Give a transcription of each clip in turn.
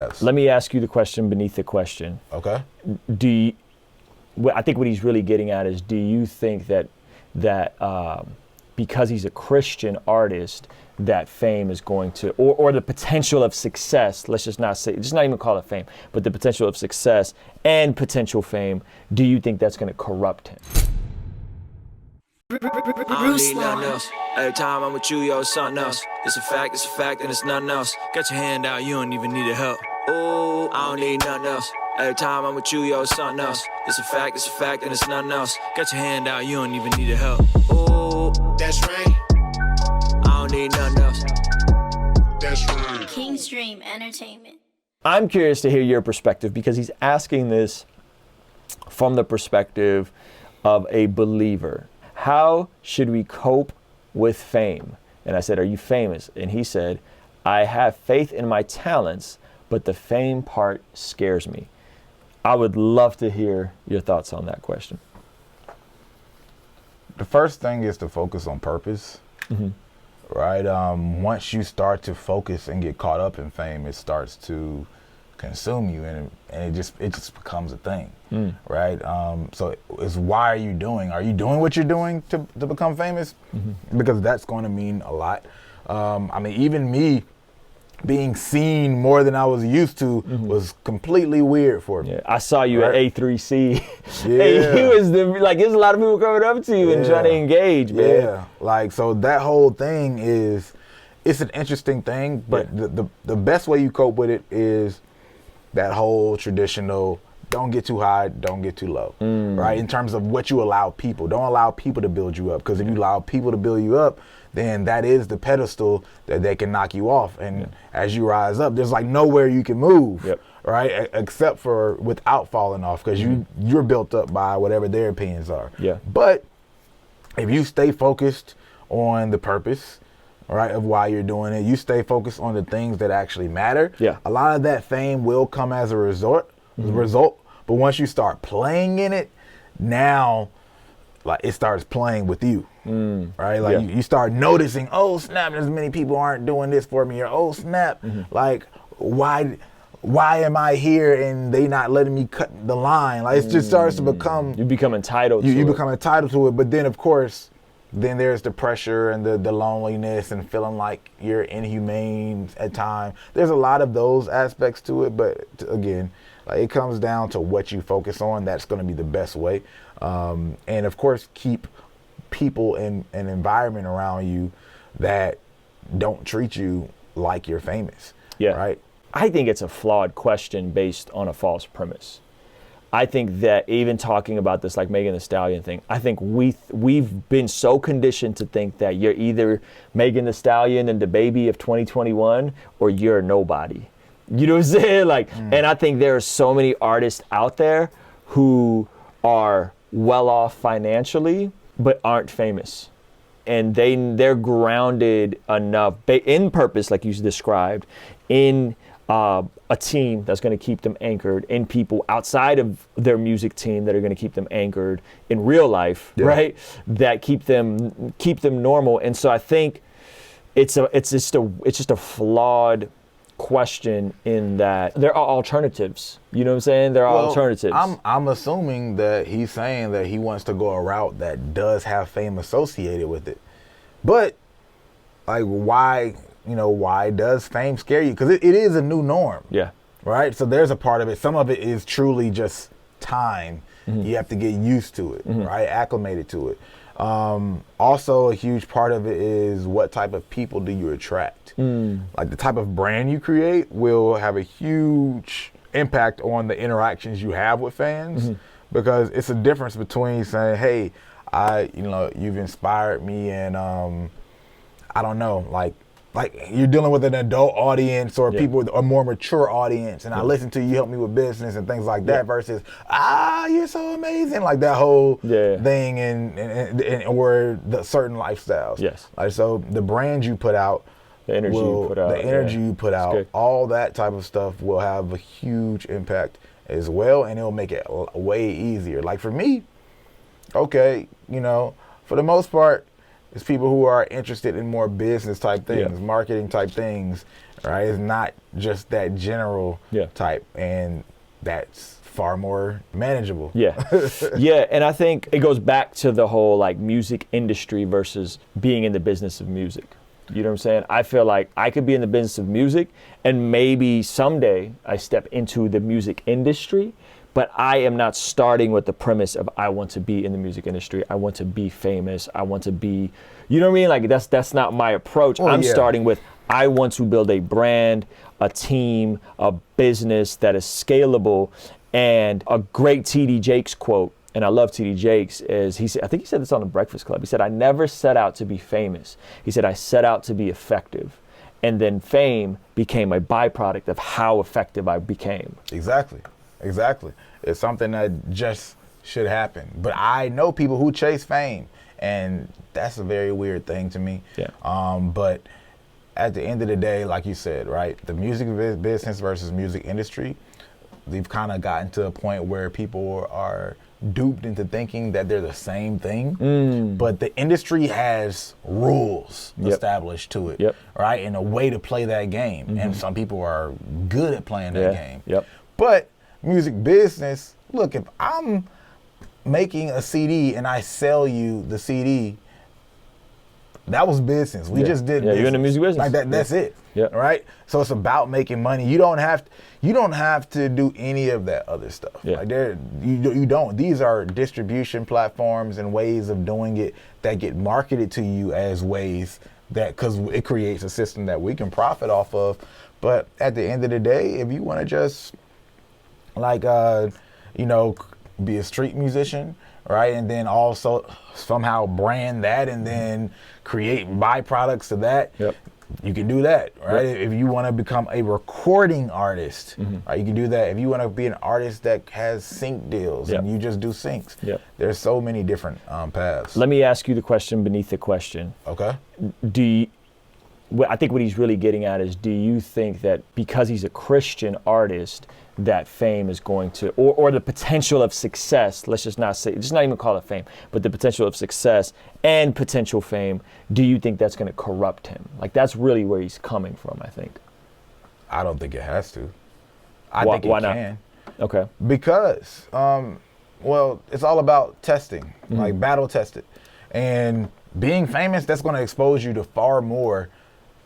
Yes. Let me ask you the question beneath the question. Okay. I think what he's really getting at is, do you think that because he's a Christian artist, that fame is going to, or the potential of success, let's just not even call it fame, but the potential of success and potential fame, do you think that's going to corrupt him? I don't need nothing else. Every time I'm with you, yo, it's something else. It's a fact, and it's nothing else. Got your hand out, you don't even need the help. Ooh, I don't need nothing else. Every time I'm with you, yo, it's something else. It's a fact, and it's nothing else. Got your hand out, you don't even need the help. Ooh, That's right. I don't need nothing else. That's right. King's Dream Entertainment. I'm curious to hear your perspective, because he's asking this from the perspective of a believer. How should we cope with fame? And I said, are you famous? And he said, I have faith in my talents, but the fame part scares me. I would love to hear your thoughts on that question. The first thing is to focus on purpose, right? Once you start to focus and get caught up in fame, it starts to consume you, and it just becomes a thing, right? So it's, why are you doing what you're doing to become famous? Because that's going to mean a lot. I mean, even me being seen more than I was used to was completely weird for me. Yeah, I saw you at A3C. Yeah. Hey, you was there's a lot of people coming up to you and trying to engage, man. Yeah, like, so that whole thing it's an interesting thing, but the best way you cope with it is that whole traditional, don't get too high, don't get too low, right? In terms of what you allow people. Don't allow people to build you up, because if you allow people to build you up, then that is the pedestal that they can knock you off. And as you rise up, there's like nowhere you can move, right? Except for without falling off, because you're built up by whatever their opinions are. Yeah. But if you stay focused on the purpose, right, of why you're doing it, you stay focused on the things that actually matter. Yeah. A lot of that fame will come as a result. But once you start playing in it, now, like, it starts playing with you, right? Like, you start noticing, oh snap, as many people aren't doing this for me, or oh snap, like, why am I here and they not letting me cut the line? Like, it just starts to become, you become entitled to it. You become entitled to it. But then, of course, then there's the pressure and the loneliness and feeling like you're inhumane at times. There's a lot of those aspects to it, but again, like, it comes down to what you focus on. That's going to be the best way. And of course, keep people in an environment around you that don't treat you like you're famous. Yeah. Right. I think it's a flawed question based on a false premise. I think that even talking about this, like Megan Thee Stallion thing, I think we've been so conditioned to think that you're either Megan Thee Stallion and the baby of 2021, or you're nobody. You know what I'm saying? Like, and I think there are so many artists out there who are well off financially, but aren't famous. And they're grounded enough in purpose, like you described, in a team that's going to keep them anchored, in people outside of their music team that are going to keep them anchored in real life, right? That keep them normal. And so I think it's just a flawed question in that there are alternatives. You know what I'm saying? There are alternatives. I'm assuming that he's saying that he wants to go a route that does have fame associated with it. But like, why does fame scare you? Because it is a new norm. Yeah. Right? So there's a part of it. Some of it is truly just time. You have to get used to it, right? Acclimated to it. Also, a huge part of it is what type of people do you attract? Like, the type of brand you create will have a huge impact on the interactions you have with fans, because it's a difference between saying, hey, you've inspired me, and I don't know, like you're dealing with an adult audience or people with a more mature audience, and I listen to you, help me with business and things like that, versus, you're so amazing, like that whole thing, and or the certain lifestyles. Yes. Like, so the brand you put out, the energy you put out, all that type of stuff will have a huge impact as well, and it'll make it way easier. Like, for me, okay, for the most part, It's people who are interested in more business type things, Yeah. marketing type things, right? It's not just that general Yeah. type, and that's far more manageable. Yeah. Yeah, and I think it goes back to the whole like music industry versus being in the business of music. You know what I'm saying? I feel like I could be in the business of music and maybe someday I step into the music industry, but I am not starting with the premise of I want to be in the music industry. I want to be famous. I want to be, you know what I mean? Like that's not my approach. Oh, I'm yeah. starting with I want to build a brand, a team, a business that is scalable. And a great TD Jakes quote, and I love TD Jakes, is he said, I think he said this on the Breakfast Club. He said, I never set out to be famous. He said, I set out to be effective. And then fame became a byproduct of how effective I became. Exactly. It's something that just should happen. But I know people who chase fame, and that's a very weird thing to me. Yeah. But at the end of the day, like you said, right, the music business versus music industry, they've kind of gotten to a point where people are duped into thinking that they're the same thing. But the industry has rules established to it, right? And a way to play that game. And some people are good at playing that game. But music business, look, if I'm making a CD and I sell you the CD, that was business. We just did business. You're in the music business. Like that, that's it. Yeah. Right? So it's about making money. You don't have to do any of that other stuff. Yeah. Like you don't. These are distribution platforms and ways of doing it that get marketed to you as ways that, because it creates a system that we can profit off of. But at the end of the day, if you want to just like be a street musician, right, and then also somehow brand that and then create byproducts of that, you can do that, right? If you want to become a recording artist, right, you can do that. If you want to be an artist that has sync deals and you just do syncs, there's so many different paths. Let me ask you the question beneath the question. Okay. I think what he's really getting at is, do you think that because he's a Christian artist, that fame is going to, or the potential of success, let's just not even call it fame, but the potential of success and potential fame, do you think that's going to corrupt him? Like, that's really where he's coming from, I think. I don't think it has to. I think it can. Okay. Because, it's all about testing, like battle tested. And being famous, that's going to expose you to far more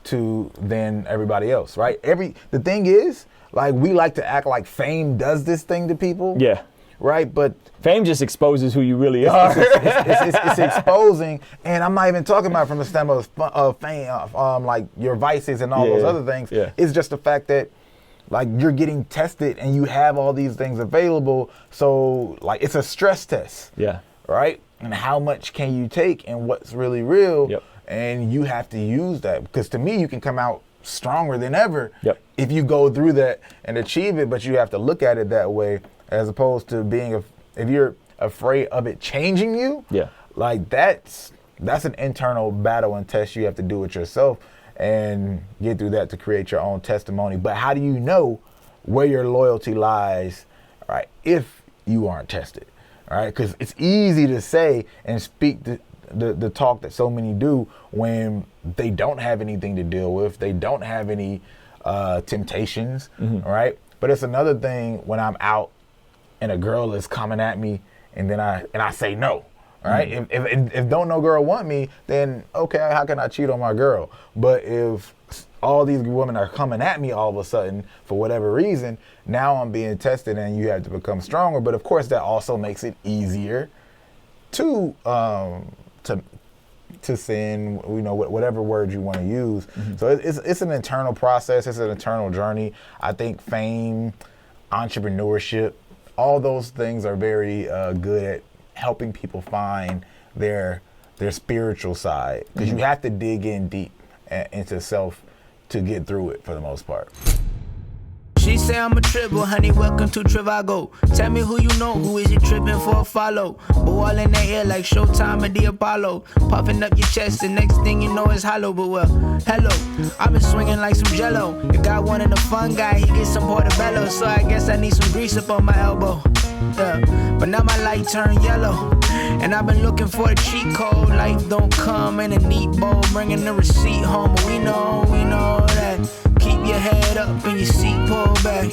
than everybody else, right? The thing is, like, we like to act like fame does this thing to people. Yeah. Right? But fame just exposes who you really are. It's exposing, and I'm not even talking about from the standpoint of fame, like your vices and all those other things. Yeah. It's just the fact that, like, you're getting tested and you have all these things available. So, like, it's a stress test. Yeah. Right? And how much can you take and what's really real? Yep. And you have to use that, because to me, you can come out stronger than ever if you go through that and achieve it, but you have to look at it that way, as opposed to being if you're afraid of it changing you. Like that's an internal battle and test you have to do with yourself and get through that to create your own testimony. But how do you know where your loyalty lies, right, if you aren't tested, right? Because it's easy to say and speak the talk that so many do when they don't have anything to deal with, they don't have any temptations, right? But it's another thing when I'm out and a girl is coming at me and then I say no, right? If don't no girl want me, then okay, how can I cheat on my girl? But if all these women are coming at me all of a sudden for whatever reason, now I'm being tested and you have to become stronger. But of course that also makes it easier to sin, whatever word you want to use. So it's an internal process. It's an internal journey. I think fame, entrepreneurship, all those things are very good at helping people find their spiritual side, because you have to dig in deep into self to get through it for the most part. She say I'm a triple, honey, welcome to Trivago. Tell me who you know, who is you tripping for a follow? Ball in the air like Showtime at the Apollo. Puffing up your chest, the next thing you know is hollow. But well, hello, I've been swinging like some jello. The guy wanted a fun guy, he gets some portobello. So I guess I need some grease up on my elbow. Yeah. But now my light turned yellow, and I've been looking for a cheat code. Life don't come in a neat bowl, bringing the receipt home. But we know that. Keep your head up and your seat pulled back.